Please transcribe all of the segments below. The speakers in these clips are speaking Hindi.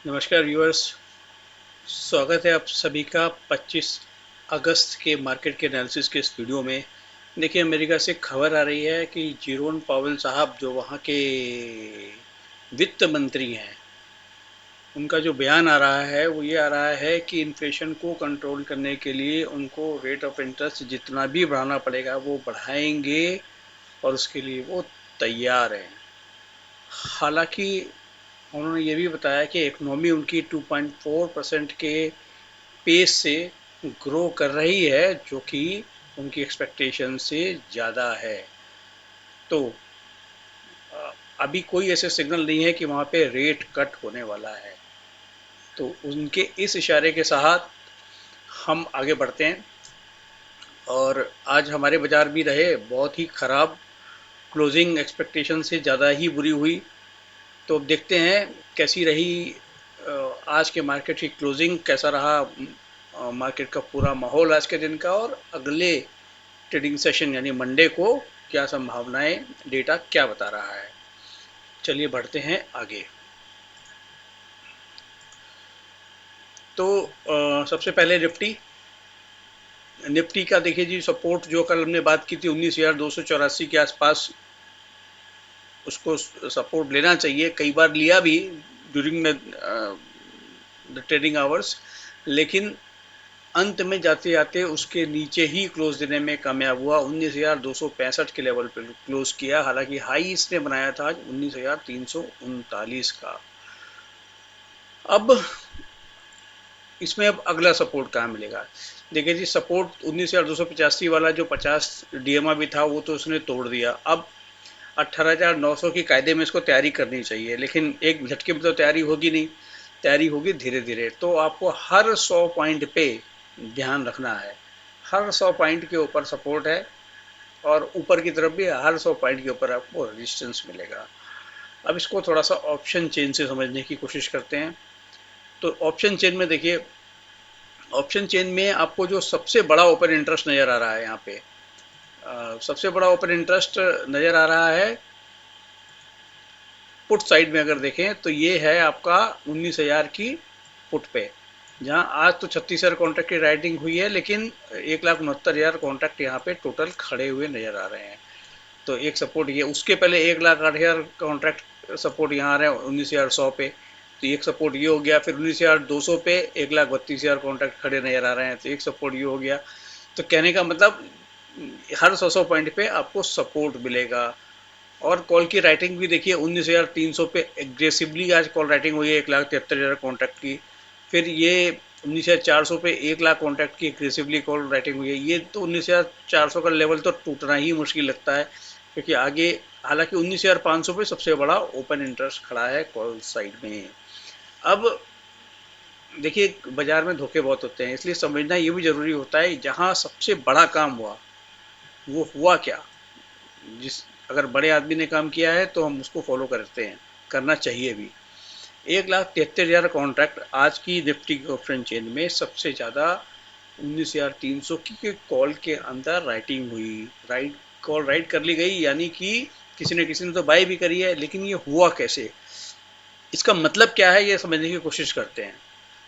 नमस्कार व्यूअर्स। स्वागत है आप सभी का 25 अगस्त के मार्केट के एनालिसिस के इस वीडियो में। देखिए, अमेरिका से खबर आ रही है कि जेरोम पावेल साहब जो वहाँ के वित्त मंत्री हैं, उनका जो बयान आ रहा है वो ये आ रहा है कि इन्फ्लेशन को कंट्रोल करने के लिए उनको रेट ऑफ इंटरेस्ट जितना भी बढ़ाना पड़ेगा वो बढ़ाएंगे और उसके लिए वो तैयार हैं। हालांकि उन्होंने ये भी बताया कि इकोनॉमी उनकी 2.4% के पेस से ग्रो कर रही है, जो कि उनकी एक्सपेक्टेशन से ज़्यादा है। तो अभी कोई ऐसे सिग्नल नहीं है कि वहाँ पे रेट कट होने वाला है। तो उनके इस इशारे के साथ हम आगे बढ़ते हैं। और आज हमारे बाजार भी रहे बहुत ही ख़राब। क्लोजिंग एक्सपेक्टेशन से ज़्यादा ही बुरी हुई। तो अब देखते हैं कैसी रही आज के मार्केट की क्लोजिंग, कैसा रहा मार्केट का पूरा माहौल आज के दिन का, और अगले ट्रेडिंग सेशन यानी मंडे को क्या संभावनाएं, डेटा क्या बता रहा है। चलिए बढ़ते हैं आगे। तो सबसे पहले निफ्टी निफ्टी का देखिए जी, सपोर्ट जो कल हमने बात की थी 19,284 के आसपास, उसको सपोर्ट लेना चाहिए। कई बार लिया भी ड्यूरिंग द ट्रेडिंग आवर्स, लेकिन अंत में जाते जाते उसके नीचे ही क्लोज देने में कामयाब हुआ। 19,265 के लेवल पर क्लोज किया। हालांकि हाई इसने बनाया था आज 19,339 का। अब इसमें अब अगला सपोर्ट कहाँ मिलेगा। देखिए जी, सपोर्ट 19,285 वाला जो 50 डीएमआ भी था वो तो उसने तोड़ दिया। अब 18,900 की कायदे में इसको तैयारी करनी चाहिए, लेकिन एक झटके में तो तैयारी होगी नहीं। तैयारी होगी धीरे धीरे। तो आपको हर 100 पॉइंट पे ध्यान रखना है। हर 100 पॉइंट के ऊपर सपोर्ट है और ऊपर की तरफ भी हर 100 पॉइंट के ऊपर आपको रेजिस्टेंस मिलेगा। अब इसको थोड़ा सा ऑप्शन चेन से समझने की कोशिश करते हैं। तो ऑप्शन चेन में देखिए, ऑप्शन चेन में आपको जो सबसे बड़ा ओपन इंटरेस्ट नज़र आ रहा है यहाँ पे, सबसे बड़ा ओपन इंटरेस्ट नज़र आ रहा है पुट साइड में। अगर देखें तो ये है आपका 19,000 की पुट पे, जहां आज तो 36,000 कॉन्ट्रैक्ट की राइटिंग हुई है, लेकिन 1,69,000 कॉन्ट्रैक्ट यहाँ पे टोटल खड़े हुए नजर आ रहे हैं। तो एक सपोर्ट ये, उसके पहले 1,08,000 कॉन्ट्रैक्ट सपोर्ट यहाँ आ रहे हैं 19,100 पे। तो एक सपोर्ट ये हो गया। फिर 19,200 पे 1,32,000 कॉन्ट्रैक्ट खड़े नजर आ रहे हैं, तो एक सपोर्ट ये हो गया। तो कहने का मतलब हर 100 पॉइंट पे आपको सपोर्ट मिलेगा। और कॉल की राइटिंग भी देखिए, 19,300 पे एग्रेसिवली आज कॉल राइटिंग हुई है 1,73,000 कॉन्ट्रैक्ट की। फिर ये 19,400 पे 1 लाख कॉन्ट्रैक्ट की एग्रेसिवली कॉल राइटिंग हुई है। ये तो 19,400 का लेवल तो टूटना ही मुश्किल लगता है, क्योंकि आगे हालांकि 19,500 पे सबसे बड़ा ओपन इंटरेस्ट खड़ा है कॉल साइड में। अब देखिए, बाजार में धोखे बहुत होते हैं, इसलिए समझना ये भी जरूरी होता है जहां सबसे बड़ा काम हुआ वो हुआ क्या। जिस अगर बड़े आदमी ने काम किया है तो हम उसको फॉलो करते हैं, करना चाहिए भी। 1,73,000 कॉन्ट्रैक्ट आज की निफ्टी के ऑप्शन चेन में सबसे ज़्यादा 19,300 की कॉल के अंदर राइटिंग हुई। राइट कॉल राइट कर ली गई, यानी कि किसी न किसी ने तो बाय भी करी है। लेकिन ये हुआ कैसे, इसका मतलब क्या है, ये समझने की कोशिश करते हैं।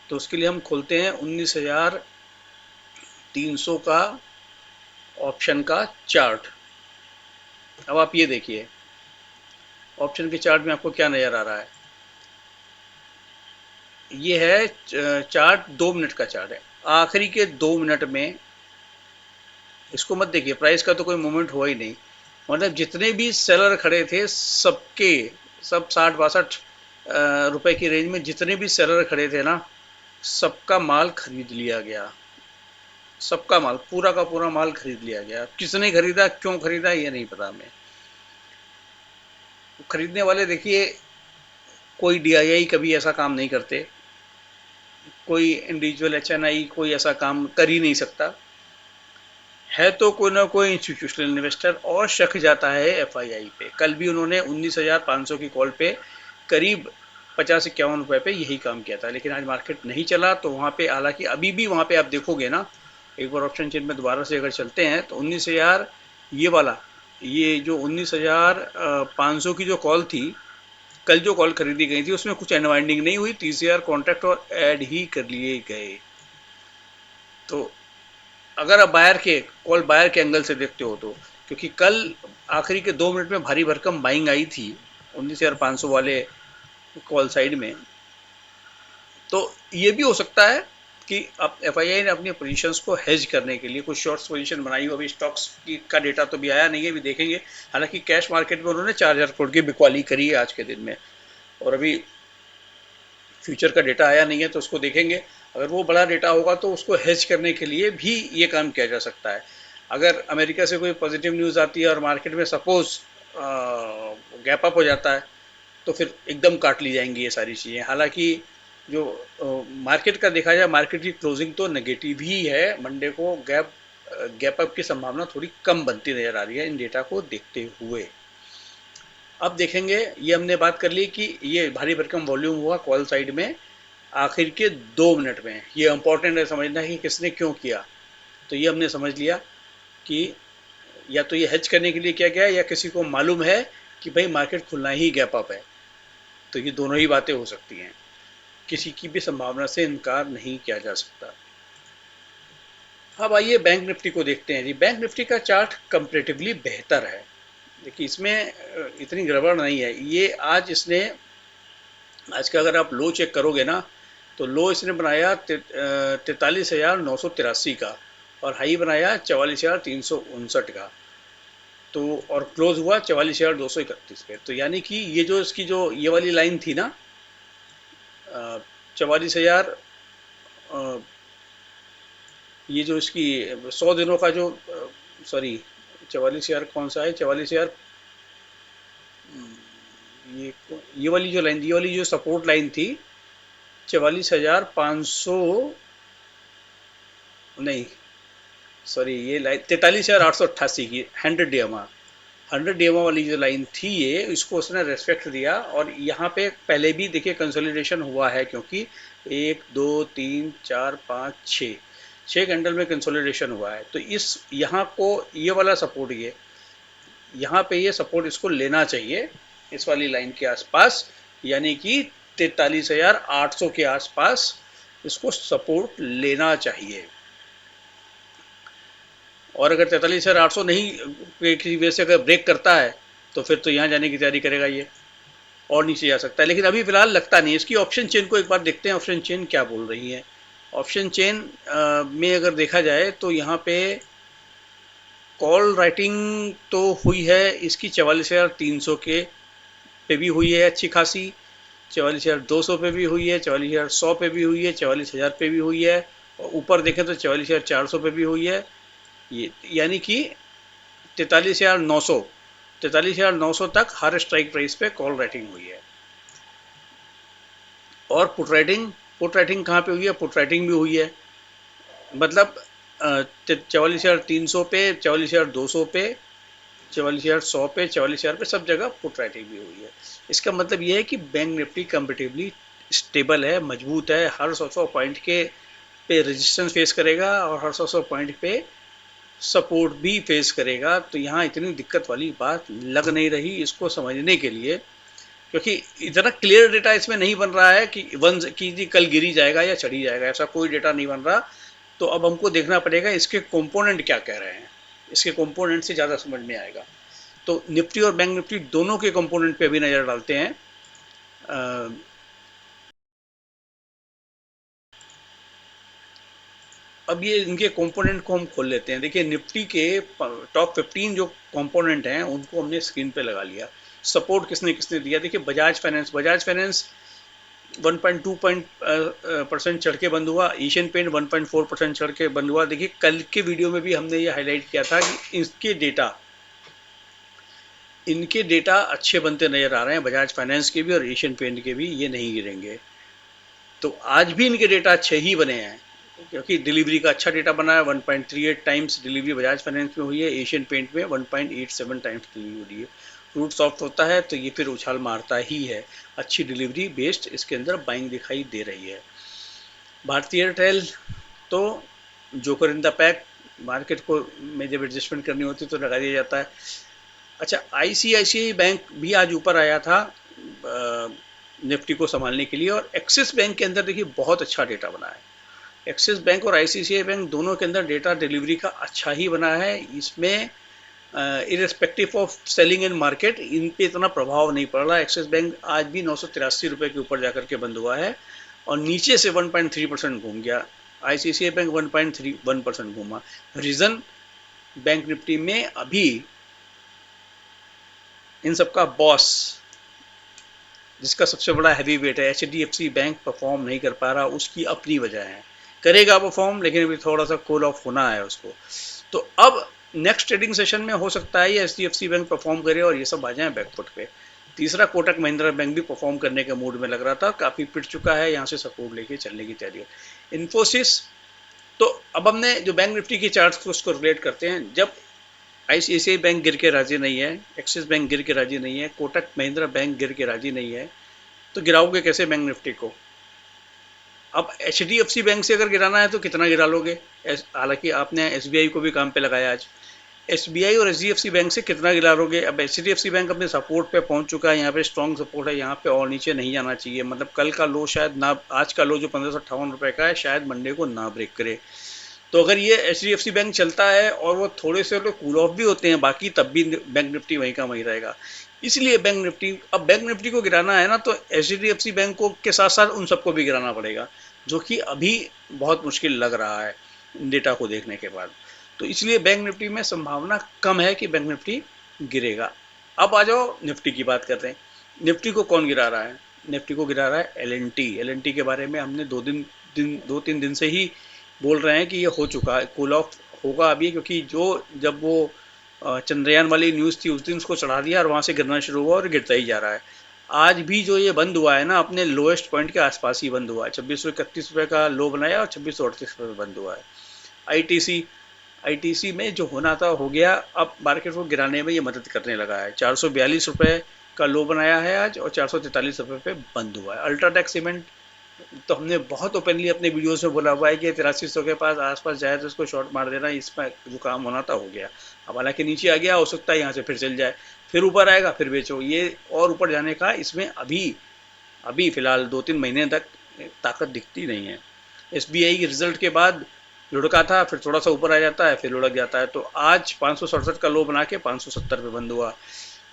तो उसके लिए हम खोलते हैं 19,300 का ऑप्शन का चार्ट। अब आप ये देखिए, ऑप्शन के चार्ट में आपको क्या नज़र आ रहा है। ये है चार्ट, 2 मिनट का चार्ट है। आखिरी के 2 मिनट में इसको मत देखिए, प्राइस का तो कोई मूवमेंट हुआ ही नहीं। मतलब जितने भी सेलर खड़े थे सबके सब 60-62 रुपए की रेंज में जितने भी सेलर खड़े थे ना, सबका माल खरीद लिया गया। सबका माल, पूरा का पूरा माल खरीद लिया गया। किसने खरीदा, क्यों खरीदा, ये नहीं पता हमें। खरीदने वाले देखिए, कोई डीआईआई कभी ऐसा काम नहीं करते, कोई इंडिविजुअल एचएनआई कोई ऐसा काम कर ही नहीं सकता है। तो कोई ना कोई इंस्टीट्यूशनल इन्वेस्टर, और शक जाता है एफआईआई पे। कल भी उन्होंने 19,500 की कॉल पे करीब 50-51 रुपए पे यही काम किया था, लेकिन आज मार्केट नहीं चला। तो वहाँ पे हालांकि अभी भी वहाँ पे आप देखोगे ना, एक बार ऑप्शन चेन में दोबारा से अगर चलते हैं तो 19,000 ये वाला, ये जो 19,500 की जो कॉल थी कल जो कॉल खरीदी गई थी उसमें कुछ अनवाइंडिंग नहीं हुई, 30,000 कॉन्ट्रैक्ट और ऐड ही कर लिए गए। तो अगर आप बायर के कॉल बायर के एंगल से देखते हो तो, क्योंकि कल आखिरी के 2 मिनट में भारी भरकम बाइंग आई थी 19,500 वाले कॉल साइड में, तो ये भी हो सकता है कि अब एफआईआई ने अपनी पोजीशंस को हेज करने के लिए कुछ शॉर्ट्स पोजीशन बनाई हो। अभी स्टॉक्स की का डेटा तो भी आया नहीं है, अभी देखेंगे। हालांकि कैश मार्केट में उन्होंने 4,000 करोड़ की बिकवाली करी है आज के दिन में, और अभी फ्यूचर का डेटा आया नहीं है तो उसको देखेंगे। अगर वो बड़ा डेटा होगा तो उसको हेज करने के लिए भी ये काम किया जा सकता है। अगर अमेरिका से कोई पॉजिटिव न्यूज़ आती है और मार्केट में सपोज गैप अप हो जाता है तो फिर एकदम काट ली जाएंगी ये सारी चीज़ें। हालांकि जो मार्केट का देखा जाए, मार्केट की क्लोजिंग तो नेगेटिव ही है। मंडे को गैप अप की संभावना थोड़ी कम बनती नजर आ रही है इन डेटा को देखते हुए। अब देखेंगे, ये हमने बात कर ली कि ये भारी भरकम वॉल्यूम हुआ कॉल साइड में आखिर के 2 मिनट में। ये इंपॉर्टेंट है समझना कि किसने क्यों किया। तो ये हमने समझ लिया कि या तो ये हेज करने के लिए किया गया है या किसी को मालूम है कि भाई मार्केट खुलना ही गैप अप है। तो ये दोनों ही बातें हो सकती हैं, किसी की भी संभावना से इनकार नहीं किया जा सकता। अब आइए बैंक निफ्टी को देखते हैं जी। बैंक निफ्टी का चार्ट कंपेरेटिवली बेहतर है। देखिए इसमें इतनी गड़बड़ नहीं है। ये आज इसने, आज का अगर आप लो चेक करोगे ना तो लो इसने बनाया 43,983 का, और हाई बनाया 44,359 का। तो और क्लोज हुआ 44,231 पे। तो यानी कि ये जो इसकी जो ये वाली लाइन थी ना, 44,000, ये जो इसकी 100 दिनों का जो, सॉरी 44,000 कौन सा है, 44,000, ये वाली जो लाइन, ये वाली जो सपोर्ट लाइन थी 44,500, नहीं सॉरी, ये लाइन 43,888 की 100 DMA, 100 DMA वाली जो लाइन थी ये, इसको उसने रेस्पेक्ट दिया। और यहाँ पे पहले भी देखिए कंसोलिडेशन हुआ है, क्योंकि 1 2 3 4 5 6 कैंडल में कंसोलिडेशन हुआ है। तो इस यहाँ को ये वाला सपोर्ट, ये यहाँ पे ये सपोर्ट इसको लेना चाहिए इस वाली लाइन के आसपास, यानी कि 43,800 के आसपास इसको सपोर्ट लेना चाहिए। और अगर 43,800 नहीं किसी वजह से अगर ब्रेक करता है तो फिर तो यहाँ जाने की तैयारी करेगा ये, और नीचे जा सकता है। लेकिन अभी फिलहाल लगता नहीं। इसकी ऑप्शन चेन को एक बार देखते हैं, ऑप्शन चेन क्या बोल रही है। ऑप्शन चेन में अगर देखा जाए तो यहाँ पे कॉल राइटिंग तो हुई है इसकी 44,300 के पे भी हुई है अच्छी खासी, 44,200 पे भी हुई है, 44,100 पे भी हुई है, 44,000 पे भी हुई है, और ऊपर देखें तो 44,400 पे भी हुई है। ये यानी कि 43,900 तक हर स्ट्राइक प्राइस पे कॉल राइटिंग हुई है। और पुट राइटिंग कहाँ पे हुई है? पुट राइटिंग भी हुई है, मतलब 44,300 पे, 44,200 पे, 44,100 पे, 44,000 पे, सब जगह पुट राइटिंग भी हुई है। इसका मतलब ये है कि बैंक निफ्टी कंपेटिवली स्टेबल है, मजबूत है। हर 100 पॉइंट के पे रेजिस्टेंस फेस करेगा और हर 100 पॉइंट पे सपोर्ट भी फेस करेगा। तो यहाँ इतनी दिक्कत वाली बात लग नहीं रही इसको समझने के लिए, क्योंकि इतना क्लियर डेटा इसमें नहीं बन रहा है कि वन की जी कल गिरी जाएगा या चढ़ी जाएगा, ऐसा कोई डेटा नहीं बन रहा। तो अब हमको देखना पड़ेगा इसके कंपोनेंट क्या कह रहे हैं, इसके कंपोनेंट से ज़्यादा समझ में आएगा। तो निफ्टी और बैंक निफ्टी दोनों के कंपोनेंट पे भी नज़र डालते हैं। अब ये इनके कंपोनेंट को हम खोल लेते हैं। देखिए निफ्टी के टॉप 15 जो कंपोनेंट हैं उनको हमने स्क्रीन पे लगा लिया। सपोर्ट किसने किसने दिया? देखिए बजाज फाइनेंस 1.2% चढ़ के बंद हुआ। एशियन पेंट 1.4% चढ़ के बंद हुआ। देखिए कल के वीडियो में भी हमने ये हाईलाइट किया था कि इनके डेटा अच्छे बनते नजर आ रहे हैं, बजाज फाइनेंस के भी और एशियन पेंट के भी, ये नहीं गिरेंगे। तो आज भी इनके डेटा अच्छे ही बने हैं, क्योंकि डिलीवरी का अच्छा डेटा बना है। 1.38 टाइम्स डिलीवरी बजाज फाइनेंस में हुई है, एशियन पेंट में 1.87 टाइम्स डिलीवरी हुई है। रूट सॉफ्ट होता है तो ये फिर उछाल मारता ही है। अच्छी डिलीवरी बेस्ड इसके अंदर बाइंग दिखाई दे रही है। भारतीय एयरटेल तो joker in the pack, market को में जब एडजस्टमेंट करनी होती तो लगा दिया जाता है। अच्छा, आईसीआईसीआई बैंक भी आज ऊपर आया था निफ्टी को संभालने के लिए। और एक्सिस बैंक के अंदर देखिए बहुत अच्छा डेटा बना है। एक्सिस बैंक और आईसीआईसीआई बैंक दोनों के अंदर डेटा डिलीवरी का अच्छा ही बना है। इसमें irrespective of selling in market in पे इतना प्रभाव नहीं पड़ रहा। एक्सिस बैंक आज भी 983 रुपये के ऊपर जाकर के बंद हुआ है और नीचे से 1.3% घूम गया। आईसीआईसीआई बैंक 1.31% घूमा। रीजन, बैंक निफ्टी में अभी इन सबका बॉस, जिसका सबसे बड़ा हैवी वेट है, एचडीएफसी बैंक परफॉर्म नहीं कर पा रहा। उसकी अपनी वजह है, करेगा परफॉर्म लेकिन अभी थोड़ा सा कूल ऑफ होना है उसको। तो अब नेक्स्ट ट्रेडिंग सेशन में हो सकता है ये एचडीएफसी बैंक परफॉर्म करे और ये सब आ जाए बैकफुट पे। तीसरा कोटक महिंद्रा बैंक भी परफॉर्म करने के मूड में लग रहा था, काफी पिट चुका है, यहाँ से सपोर्ट लेके चलने की तैयारी है। इन्फोसिस, तो अब हमने जो बैंक निफ्टी की चार्ट को उसको रिलेट करते हैं। जब आईसीआईसीआई बैंक गिर के राजी नहीं है, एक्सिस बैंक गिर के राजी नहीं है, कोटक महिंद्रा बैंक गिर के राजी नहीं है, तो गिराओगे कैसे बैंक निफ्टी को? अब एचडीएफसी बैंक से अगर गिराना है तो कितना गिरा लोगे? हालांकि आपने एसबीआई को भी काम पे लगाया आज। एसबीआई और एचडीएफसी बैंक से कितना गिरा लोगे? अब एचडीएफसी बैंक अपने सपोर्ट पे पहुंच चुका है, यहाँ पे स्ट्रॉन्ग सपोर्ट है, यहाँ पे और नीचे नहीं जाना चाहिए। मतलब कल का लो शायद ना, आज का लो जो 1558 रुपए का है शायद मंडे को ना ब्रेक करे। तो अगर ये एचडीएफसी बैंक चलता है और वो थोड़े से तो कूल ऑफ भी होते हैं बाकी, तब भी बैंक निफ्टी वहीं का वहीं रहेगा। इसलिए बैंक निफ्टी, अब बैंक निफ्टी को गिराना है ना, तो एचडीएफसी बैंक को के साथ साथ उन सबको भी गिराना पड़ेगा, जो कि अभी बहुत मुश्किल लग रहा है डेटा को देखने के बाद। तो इसलिए बैंक निफ्टी में संभावना कम है कि बैंक निफ्टी गिरेगा। अब आ जाओ निफ्टी की बात करते हैं। निफ्टी को कौन गिरा रहा है? निफ्टी को गिरा रहा है एलएनटी। एलएनटी के बारे में हमने 2-3 दिन से ही बोल रहे हैं कि ये हो चुका है, कूल ऑफ होगा अभी, क्योंकि जो जब वो चंद्रयान वाली न्यूज़ थी उस दिन उसको चढ़ा दिया और वहाँ से गिरना शुरू हुआ और गिरता ही जा रहा है। आज भी जो ये बंद हुआ है ना, अपने लोएस्ट पॉइंट के आसपास ही बंद हुआ है। 2631 रुपये का लो बनाया और 2638 रुपये बंद हुआ है। आईटीसी, आईटीसी में जो होना था हो गया। अब मार्केट को गिराने में ये मदद करने लगा है। 442 रुपये का लो बनाया है आज और 443 रुपये पे बंद हुआ है। अल्ट्राटेक सीमेंट, तो हमने बहुत ओपनली अपने वीडियोस में बोला हुआ है कि 8300 के पास आसपास जाए तो इसको शॉर्ट मार देना, इसमें जो काम होना था हो गया। अब हालांकि नीचे आ गया, हो सकता है यहाँ से फिर चल जाए, फिर ऊपर आएगा फिर बेचो, ये और ऊपर जाने का इसमें अभी अभी फिलहाल 2-3 महीने तक ताकत दिखती नहीं है। एसबीआई के रिजल्ट के बाद लुढ़का था, फिर थोड़ा सा ऊपर आ जाता है फिर लुढ़क जाता है। तो आज 567 का लो बना के 570 पे बंद हुआ।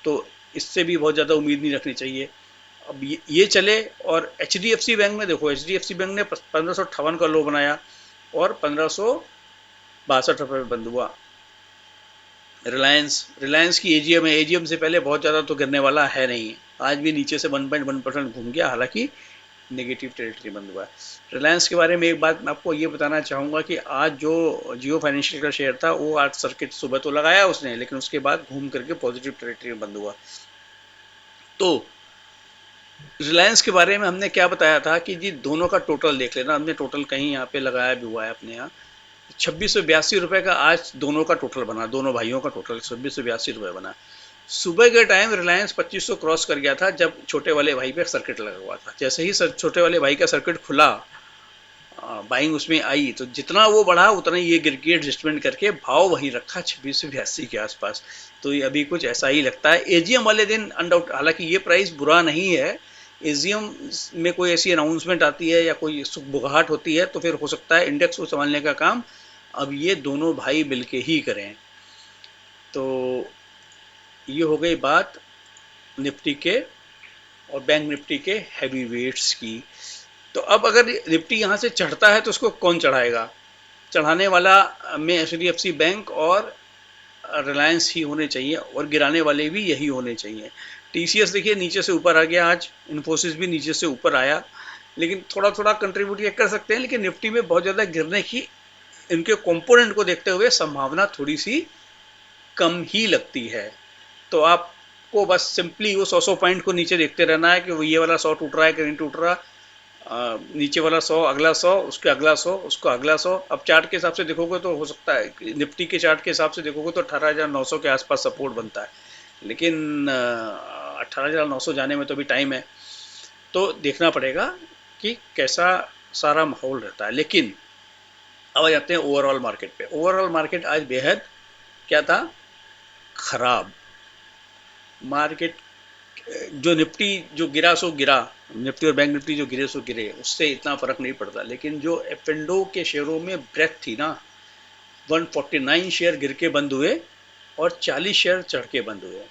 तो इससे भी बहुत ज़्यादा उम्मीद नहीं रखनी चाहिए। अब ये चले। और एचडीएफसी बैंक में देखो, एचडीएफसी बैंक ने 1558 का लो बनाया और 1562 रुपये में बंद हुआ। रिलायंस, रिलायंस की एजीएम है, एजीएम से पहले बहुत ज़्यादा तो गिरने वाला है नहीं, आज भी नीचे से 1.1% घूम गया, हालांकि नेगेटिव टेरिटरी बंद हुआ है। रिलायंस के बारे में एक बात मैं आपको ये बताना चाहूँगा कि आज जो जियो फाइनेंशियल का शेयर था वो आज सर्किट सुबह तो लगाया उसने, लेकिन उसके बाद घूम करके पॉजिटिव टेरिटरी में बंद हुआ। तो रिलायंस के बारे में हमने क्या बताया था कि जी दोनों का टोटल देख लेना, हमने टोटल कहीं यहाँ पे लगाया भी हुआ है अपने यहाँ। 2682 रुपये का आज दोनों का टोटल बना, दोनों भाइयों का टोटल 2682 रुपये बना। सुबह के टाइम रिलायंस 2500 क्रॉस कर गया था जब छोटे वाले भाई पे सर्किट लगा हुआ था। जैसे ही छोटे वाले भाई का सर्किट खुला, बाइंग उसमें आई, तो जितना वो बढ़ा उतना ये गिर के एडजस्टमेंट करके भाव वहीं रखा 2682 के आसपास। तो ये अभी कुछ ऐसा ही लगता है। एजीएम वाले दिन अनडाउट, हालांकि ये प्राइस बुरा नहीं है, एजीएम में कोई ऐसी अनाउंसमेंट आती है या कोई सुगबुगाहट होती है तो फिर हो सकता है इंडेक्स को संभालने का काम अब ये दोनों भाई मिलके ही करें। तो ये हो गई बात निफ्टी के और बैंक निफ्टी के हैवी वेट्स की। तो अब अगर निफ्टी यहाँ से चढ़ता है तो उसको कौन चढ़ाएगा? चढ़ाने वाला में एचडीएफसी बैंक और रिलायंस ही होने चाहिए और गिराने वाले भी यही होने चाहिए। टीसीएस देखिए नीचे से ऊपर आ गया आज, इन्फोसिस भी नीचे से ऊपर आया, लेकिन थोड़ा थोड़ा कंट्रीब्यूट ये कर सकते हैं, लेकिन निफ्टी में बहुत ज़्यादा गिरने की इनके कंपोनेंट को देखते हुए संभावना थोड़ी सी कम ही लगती है। तो आपको बस सिंपली वो 100 पॉइंट को नीचे देखते रहना है कि वो ये वाला 100 टूट रहा है कि नहीं टूट रहा, नीचे वाला 100, अगला 100, उसके अगला 100, उसका अगला 100। अब चार्ट के हिसाब से देखोगे तो हो सकता है निफ्टी के चार्ट के हिसाब से देखोगे तो 18,900 के आसपास सपोर्ट बनता है, लेकिन 18,900 जाने में तो अभी टाइम है। तो देखना पड़ेगा कि कैसा सारा माहौल रहता है। लेकिन अब आ जाते हैं ओवरऑल मार्केट पे। ओवरऑल मार्केट आज बेहद क्या था, खराब मार्केट। जो निफ्टी जो गिरा सो गिरा, निफ्टी और बैंक निफ्टी जो गिरे सो गिरे, उससे इतना फर्क नहीं पड़ता। लेकिन जो एफ एंड ओ के शेयरों में ब्रेथ थी ना, 149 शेयर गिर के बंद हुए और 40 शेयर चढ़ के बंद हुए,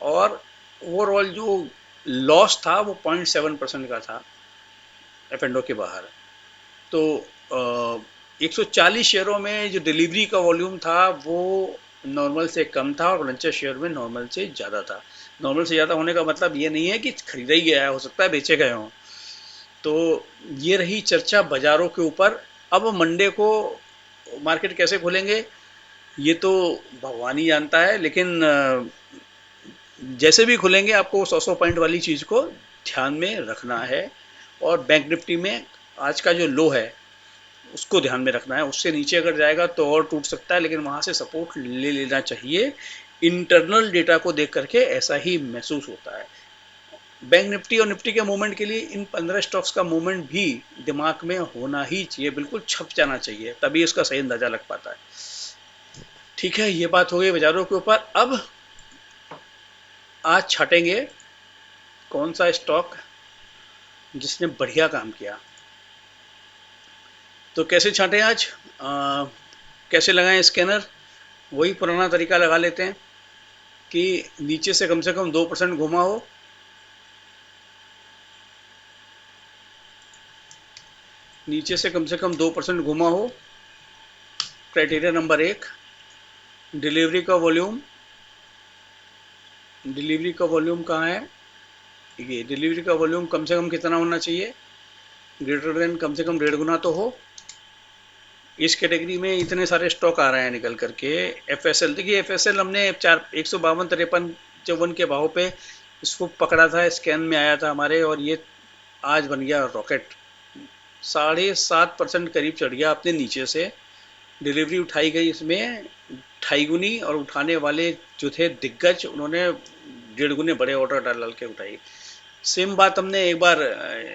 और ओवरऑल जो लॉस था वो 0.7% का था एफ एंड ओ के बाहर। तो 140 शेयरों में जो डिलीवरी का वॉल्यूम था वो नॉर्मल से कम था, और वेंचर शेयर में नॉर्मल से ज़्यादा था। नॉर्मल से ज़्यादा होने का मतलब ये नहीं है कि खरीदा ही गया है, हो सकता है बेचे गए हों। तो ये रही चर्चा बाजारों के ऊपर। अब मंडे को मार्केट कैसे खुलेंगे ये तो भगवान ही जानता है, लेकिन जैसे भी खुलेंगे आपको 100 पॉइंट वाली चीज़ को ध्यान में रखना है। और बैंक निफ्टी में आज का जो लो है उसको ध्यान में रखना है। उससे नीचे अगर जाएगा तो और टूट सकता है, लेकिन वहां से सपोर्ट ले लेना चाहिए। इंटरनल डेटा को देख करके ऐसा ही महसूस होता है। बैंक निफ्टी और निफ्टी के मूवमेंट के लिए इन 15 स्टॉक्स का मूवमेंट भी दिमाग में होना ही चाहिए, बिल्कुल छप जाना चाहिए, तभी इसका सही अंदाजा लग पाता है। ठीक है, ये बात हो गई बाजारों के ऊपर। अब आज छाटेंगे कौन सा स्टॉक जिसने बढ़िया काम किया। तो कैसे छाटें आज, कैसे लगाएं स्कैनर? वही पुराना तरीका लगा लेते हैं कि नीचे से कम 2% घुमा हो, नीचे से कम 2% घुमा हो। क्राइटेरिया नंबर एक, डिलीवरी का वॉल्यूम। डिलीवरी का वॉल्यूम कहाँ है? ये डिलीवरी का वॉल्यूम कम से कम कितना होना चाहिए? ग्रेटर देन कम से कम 1.5 गुना तो हो। इस कैटेगरी में इतने सारे स्टॉक आ रहे हैं निकल करके। एफ एस एल, देखिए एफ एस एल हमने 152 53 54 के भाव पे इसको पकड़ा था, स्कैन में आया था हमारे, और ये आज बन गया रॉकेट। 7.5% करीब चढ़ गया अपने नीचे से। डिलीवरी उठाई गई इसमें 2.5 गुनी, और उठाने वाले जो थे दिग्गज, उन्होंने 1.5 गुने बड़े ऑर्डर डाल डाल के उठाई। सेम बात हमने एक बार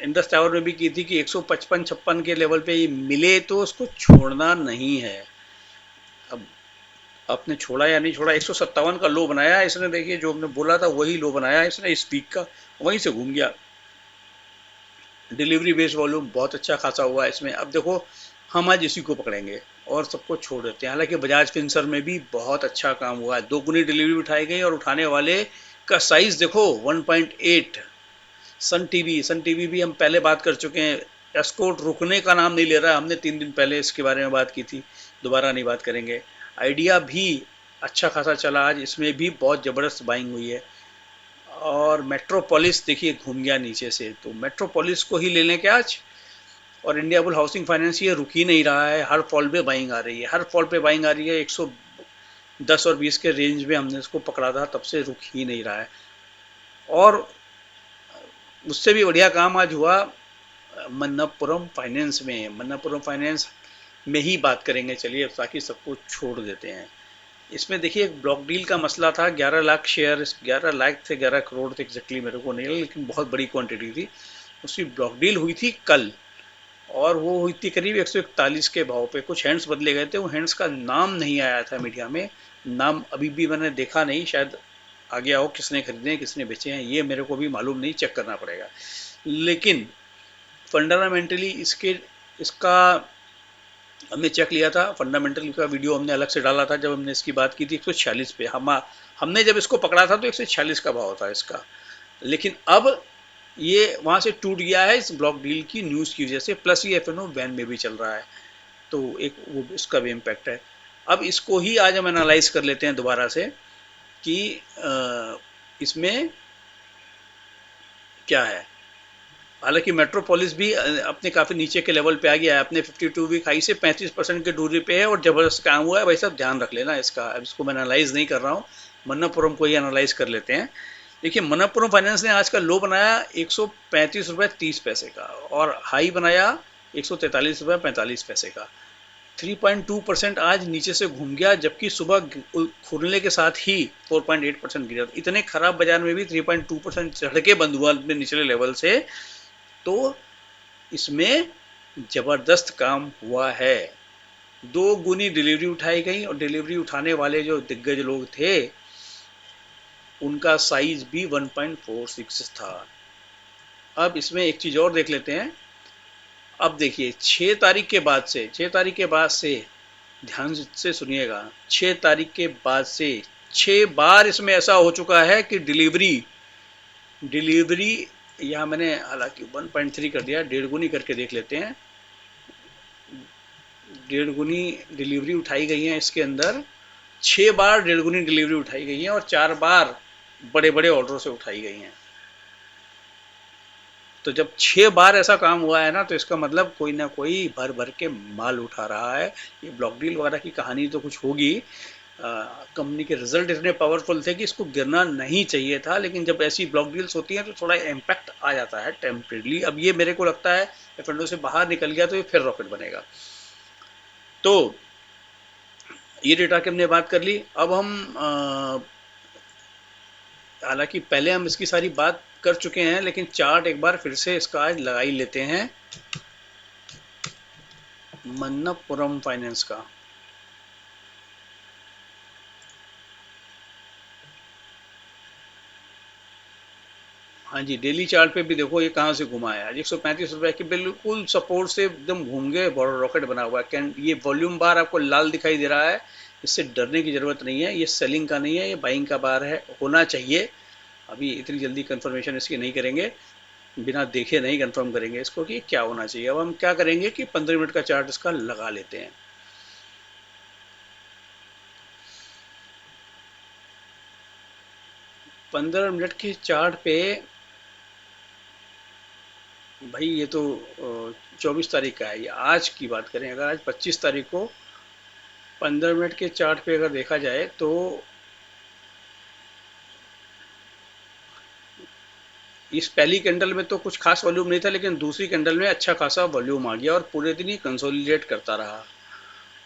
इंडस टावर में भी की थी कि 155 56 के लेवल पे ये मिले तो उसको छोड़ना नहीं है। अब आपने छोड़ा या नहीं छोड़ा, 157 का लो बनाया इसने, देखिए जो हमने बोला था वही लो बनाया इसने इस पीक का, वहीं से घूम गया। डिलीवरी बेस्ड वॉल्यूम बहुत अच्छा खासा हुआ है इसमें। अब देखो हम आज इसी को पकड़ेंगे और सबको छोड़ देते हैं। हालांकि बजाज फिंसर में भी बहुत अच्छा काम हुआ है, 2 गुनी डिलीवरी उठाई गई, और उठाने वाले का साइज देखो 1.8। सन टीवी भी हम पहले बात कर चुके हैं। एस्कोर्ट रुकने का नाम नहीं ले रहा है, हमने 3 दिन पहले इसके बारे में बात की थी, दोबारा नहीं बात करेंगे। आइडिया भी अच्छा खासा चला आज, इसमें भी बहुत ज़बरदस्त बाइंग हुई है। और मेट्रोपोलिस देखिए घूम गया नीचे से, तो मेट्रोपोलिस को ही ले लें क्या आज? और इंडिया बुल हाउसिंग फाइनेंस ये रुक ही नहीं रहा है, हर फॉल पे बाइंग आ रही है, हर फॉल पे बाइंग आ रही है। 110 और 20 के रेंज में हमने इसको पकड़ा था, तब से रुक ही नहीं रहा है। और उससे भी बढ़िया काम आज हुआ मन्नपुरम फाइनेंस में। मन्नपुरम फाइनेंस में ही बात करेंगे चलिए, ताकि सबको छोड़ देते हैं। इसमें देखिए एक ब्लॉक डील का मसला था, 11 लाख शेयर, 11 लाख थे 11 करोड़ थे एग्जैक्टली मेरे को नहीं, लेकिन बहुत बड़ी क्वांटिटी थी। उसकी ब्लॉक डील हुई थी कल, और वो हुई थी करीब 141 के भाव पे। कुछ हैंड्स बदले गए थे, वो हैंड्स का नाम नहीं आया था मीडिया में, नाम अभी भी मैंने देखा नहीं, शायद आ गया हो। किसने खरीदे हैं किसने बेचे हैं ये मेरे को भी मालूम नहीं, चेक करना पड़ेगा। लेकिन फंडामेंटली इसका हमने चेक लिया था, फंडामेंटल का वीडियो हमने अलग से डाला था जब हमने इसकी बात की थी 146 पे। हमने जब इसको पकड़ा था तो 146 का भाव था इसका, लेकिन अब ये वहां से टूट गया है इस ब्लॉक डील की न्यूज़ की वजह से। प्लस ये एफ बैन में भी चल रहा है, तो एक वो इसका भी इम्पैक्ट है। अब इसको ही आज हम एनालाइज कर लेते हैं दोबारा से कि इसमें क्या है। हालांकि मेट्रोपोलिस भी अपने काफ़ी नीचे के लेवल पे आ गया है, अपने 52 वीक हाई से 35% के दूरी पे है, और ज़बरदस्त काम हुआ है भाई साहब, ध्यान रख लेना इसका। अब इसको मैं एनालाइज नहीं कर रहा हूँ, मन्नापुरम को ही एनालाइज कर लेते हैं। देखिए मन्नापुरम फाइनेंस ने आज का लो बनाया 135 रुपये 30 पैसे का, और हाई बनाया 143 रुपये 45 पैसे का। 3.2% आज नीचे से घूम गया, जबकि सुबह खुलने के साथ ही 4.8% गिरा। इतने खराब बाजार में भी 3.2% चढ़ के बंद हुआ अपने निचले लेवल से, तो इसमें जबरदस्त काम हुआ है। 2 गुनी डिलीवरी उठाई गई, और डिलीवरी उठाने वाले जो दिग्गज लोग थे उनका साइज भी 1.46 था। अब इसमें एक चीज और देख लेते हैं। अब देखिए 6 तारीख के बाद से, 6 तारीख के बाद से ध्यान से सुनिएगा, 6 तारीख के बाद से 6 बार इसमें ऐसा हो चुका है कि डिलीवरी डिलीवरी यहाँ मैंने हालांकि 1.3 कर दिया, डेढ़ गुनी करके देख लेते हैं। डेढ़ गुनी डिलीवरी उठाई गई है इसके अंदर। 6 बार डेढ़ गुनी डिलीवरी उठाई गई है और 4 बार बड़े बड़े ऑर्डर से उठाई गई हैं। तो जब 6 बार ऐसा काम हुआ है ना, तो इसका मतलब कोई ना कोई भर भर के माल उठा रहा है। ये ब्लॉक डील वगैरह की कहानी तो कुछ होगी। कंपनी के रिजल्ट इतने पावरफुल थे कि इसको गिरना नहीं चाहिए था, लेकिन जब ऐसी ब्लॉक डील्स होती हैं तो थोड़ा इम्पैक्ट आ जाता है टेम्परेली। अब ये मेरे को लगता है एफ से बाहर निकल गया तो ये फिर रॉकेट बनेगा। तो ये डेटा की हमने बात कर ली। अब हम हालांकि पहले हम इसकी सारी बात कर चुके हैं, लेकिन चार्ट एक बार फिर से इसका आज लगा ही लेते हैं, मन्नपुरम फाइनेंस का। हाँ जी, डेली चार्ट पे भी देखो ये कहाँ से घुमा है आज। 135 रुपए की बिल्कुल सपोर्ट से एकदम घूम गए, बड़ा रॉकेट बना हुआ है। कैन ये वॉल्यूम बार आपको लाल दिखाई दे रहा है, इससे डरने की जरूरत नहीं है। ये सेलिंग का नहीं है, ये बाइंग का बार है, होना चाहिए। अभी इतनी जल्दी कंफर्मेशन इसकी नहीं करेंगे, बिना देखे नहीं कंफर्म करेंगे इसको कि क्या होना चाहिए। अब हम क्या करेंगे कि 15 मिनट का चार्ट इसका लगा लेते हैं। 15 मिनट के चार्ट पे भाई ये तो 24 तारीख का है, ये आज की बात करें। अगर आज 25 तारीख को 15 मिनट के चार्ट पे अगर देखा जाए तो इस पहली कैंडल में तो कुछ खास वॉल्यूम नहीं था, लेकिन दूसरी कैंडल में अच्छा खासा वॉल्यूम आ गया और पूरे दिन ही कंसोलिडेट करता रहा।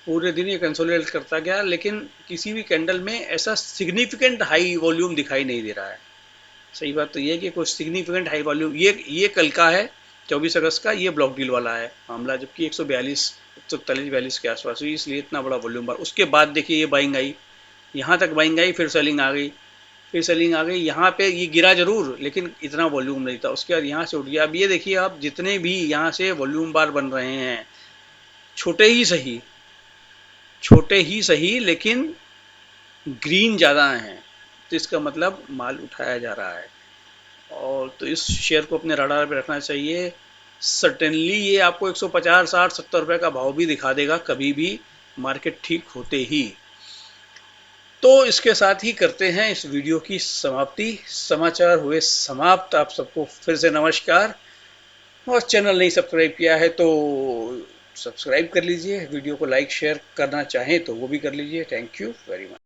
पूरे दिन ये कंसोलिडेट करता गया, लेकिन किसी भी कैंडल में ऐसा सिग्निफिकेंट हाई वॉल्यूम दिखाई नहीं दे रहा है। सही बात तो ये है कि कुछ सिग्निफिकेंट हाई वॉल्यूम, ये कल का है 24 अगस्त का, ये ब्लॉक डील वाला है मामला, जबकि 142 के आसपास हुई, इसलिए इतना बड़ा वॉल्यूम बार। उसके बाद देखिए ये बाइंग आई, यहाँ तक बाइंग आई, फिर सेलिंग आ गई, फिर सेलिंग आ गई। यहाँ पे ये गिरा जरूर, लेकिन इतना वॉल्यूम नहीं था। उसके बाद यहाँ से उठ गया। अब ये देखिए आप, जितने भी यहाँ से वॉल्यूम बार बन रहे हैं, छोटे ही सही, छोटे ही सही, लेकिन ग्रीन ज़्यादा हैं, तो इसका मतलब माल उठाया जा रहा है। और तो इस शेयर को अपने रडार पे रखना चाहिए। सर्टेनली ये आपको 150, 60, 70 रुपए का भाव भी दिखा देगा कभी भी, मार्केट ठीक होते ही। तो इसके साथ ही करते हैं इस वीडियो की समाप्ति। समाचार हुए समाप्त। आप सबको फिर से नमस्कार। और चैनल नहीं सब्सक्राइब किया है तो सब्सक्राइब कर लीजिए। वीडियो को लाइक शेयर करना चाहें तो वो भी कर लीजिए। Thank you very much.